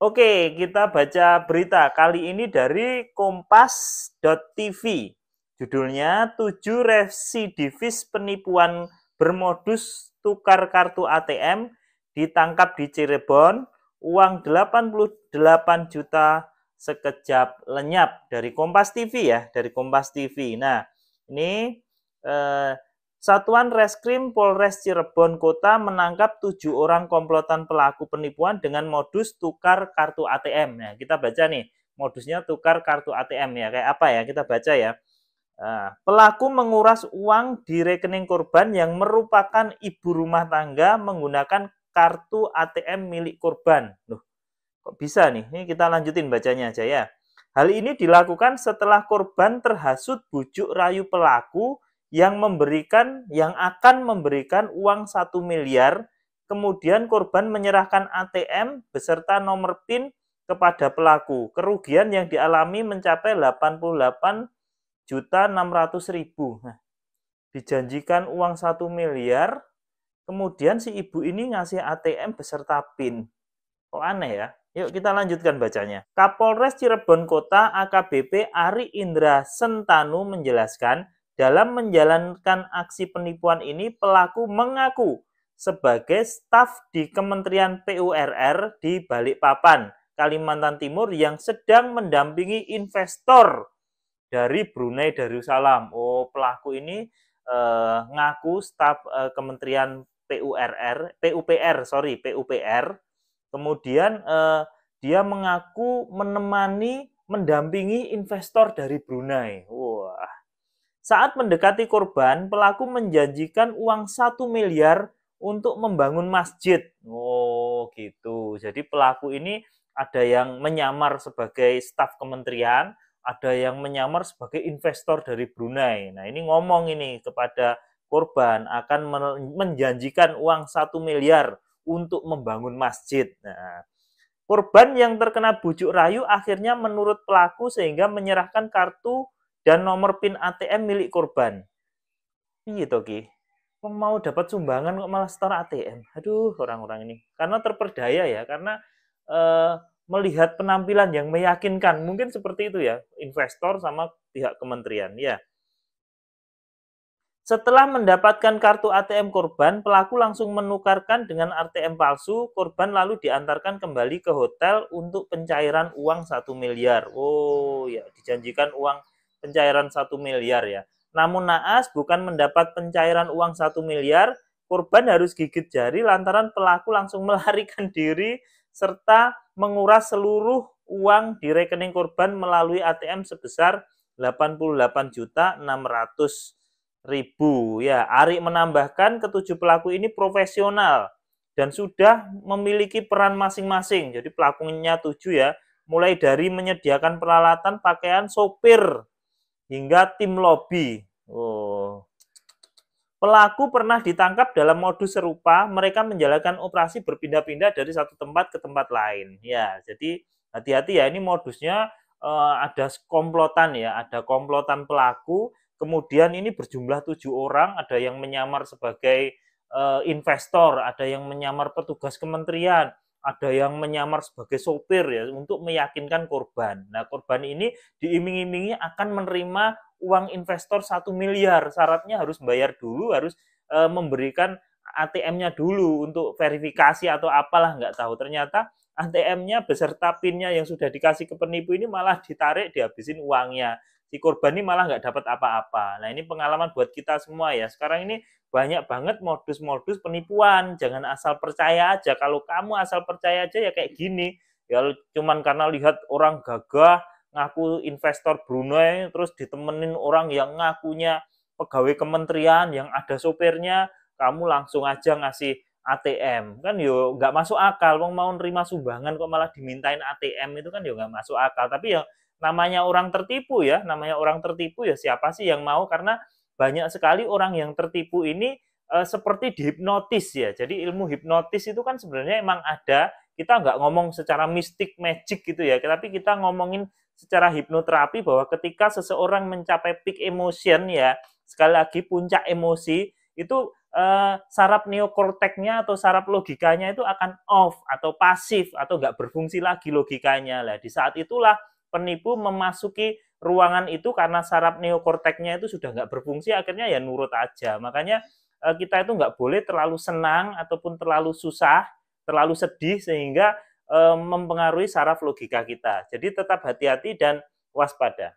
Oke, kita baca berita kali ini dari kompas.tv. Judulnya 7 residivis penipuan bermodus tukar kartu ATM ditangkap di Cirebon, uang 88 juta sekejap lenyap. Dari Kompas TV ya, dari Kompas TV. Nah, ini Satuan Reskrim Polres Cirebon Kota menangkap 7 orang komplotan pelaku penipuan dengan modus tukar kartu ATM. Nah, kita baca nih, modusnya tukar kartu ATM ya. Kayak apa ya? Kita baca ya. Pelaku menguras uang di rekening korban yang merupakan ibu rumah tangga menggunakan kartu ATM milik korban. Loh, kok bisa nih? Ini kita lanjutin bacanya aja ya. Hal ini dilakukan setelah korban terhasut bujuk rayu pelaku yang akan memberikan uang 1 miliar. Kemudian korban menyerahkan ATM beserta nomor PIN kepada pelaku. Kerugian yang dialami mencapai 88.600.000. Nah, dijanjikan uang 1 miliar, kemudian si ibu ini ngasih ATM beserta PIN. Kok aneh ya? Yuk kita lanjutkan bacanya. Kapolres Cirebon Kota AKBP Ari Indra Sentanu menjelaskan, dalam menjalankan aksi penipuan ini pelaku mengaku sebagai staf di Kementerian PURR di Balikpapan, Kalimantan Timur yang sedang mendampingi investor dari Brunei Darussalam. Oh, pelaku ini ngaku staf Kementerian PUPR. Kemudian dia mengaku mendampingi investor dari Brunei. Wah. Saat mendekati korban, pelaku menjanjikan uang 1 miliar untuk membangun masjid. Oh, gitu. Jadi pelaku ini ada yang menyamar sebagai staf kementerian, ada yang menyamar sebagai investor dari Brunei. Nah, ini ngomong ini kepada korban akan menjanjikan uang 1 miliar untuk membangun masjid. Nah, korban yang terkena bujuk rayu akhirnya menurut pelaku sehingga menyerahkan kartu dan nomor PIN ATM milik korban. Iya toh Ki, mau dapat sumbangan kok malah setor ATM. Aduh, orang-orang ini. Karena terperdaya ya, karena eh, melihat penampilan yang meyakinkan. Mungkin seperti itu ya, investor sama pihak kementerian. Ya, setelah mendapatkan kartu ATM korban, pelaku langsung menukarkan dengan ATM palsu. Korban lalu diantarkan kembali ke hotel untuk pencairan uang 1 miliar. Oh ya, dijanjikan uang pencairan 1 miliar ya. Namun naas bukan mendapat pencairan uang 1 miliar, korban harus gigit jari lantaran pelaku langsung melarikan diri serta menguras seluruh uang di rekening korban melalui ATM sebesar 88.600.000. Ya, Ari menambahkan ketujuh pelaku ini profesional dan sudah memiliki peran masing-masing. Jadi pelakunya 7 ya, mulai dari menyediakan peralatan pakaian sopir hingga tim lobby. Oh. Pelaku pernah ditangkap dalam modus serupa, mereka menjalankan operasi berpindah-pindah dari satu tempat ke tempat lain. Ya, jadi hati-hati ya, ini modusnya ada komplotan ya, ada komplotan pelaku, kemudian ini berjumlah 7 orang, ada yang menyamar sebagai investor, ada yang menyamar petugas kementerian, ada yang menyamar sebagai sopir ya, untuk meyakinkan korban. Nah, korban ini diiming-imingi akan menerima uang investor 1 miliar. Syaratnya harus bayar dulu, harus memberikan ATM-nya dulu untuk verifikasi atau apalah nggak tahu. Ternyata ATM-nya beserta PIN-nya yang sudah dikasih ke penipu ini malah ditarik, dihabisin uangnya. Si korban ini malah nggak dapat apa-apa. Nah, ini pengalaman buat kita semua ya. Sekarang ini banyak banget modus-modus penipuan. Jangan asal percaya aja. Kalau kamu asal percaya aja ya kayak gini. Ya cuman karena lihat orang gagah, ngaku investor Brunei, terus ditemenin orang yang ngakunya pegawai kementerian, yang ada sopirnya, kamu langsung aja ngasih ATM. Kan yo nggak masuk akal, wong mau nerima sumbangan kok malah dimintain ATM, itu kan yo nggak masuk akal. Tapi ya namanya orang tertipu ya, namanya orang tertipu ya siapa sih yang mau, karena banyak sekali orang yang tertipu ini seperti dihipnotis ya. Jadi ilmu hipnotis itu kan sebenarnya emang ada, kita nggak ngomong secara mistik magic gitu ya, tapi kita ngomongin secara hipnoterapi bahwa ketika seseorang mencapai peak emotion ya, sekali lagi puncak emosi itu saraf neokorteknya atau saraf logikanya itu akan off atau pasif atau nggak berfungsi lagi logikanya. Lah di saat itulah penipu memasuki ruangan itu karena saraf neokorteknya itu sudah nggak berfungsi, akhirnya ya nurut aja. Makanya kita itu nggak boleh terlalu senang ataupun terlalu susah, terlalu sedih sehingga mempengaruhi saraf logika kita. Jadi tetap hati-hati dan waspada.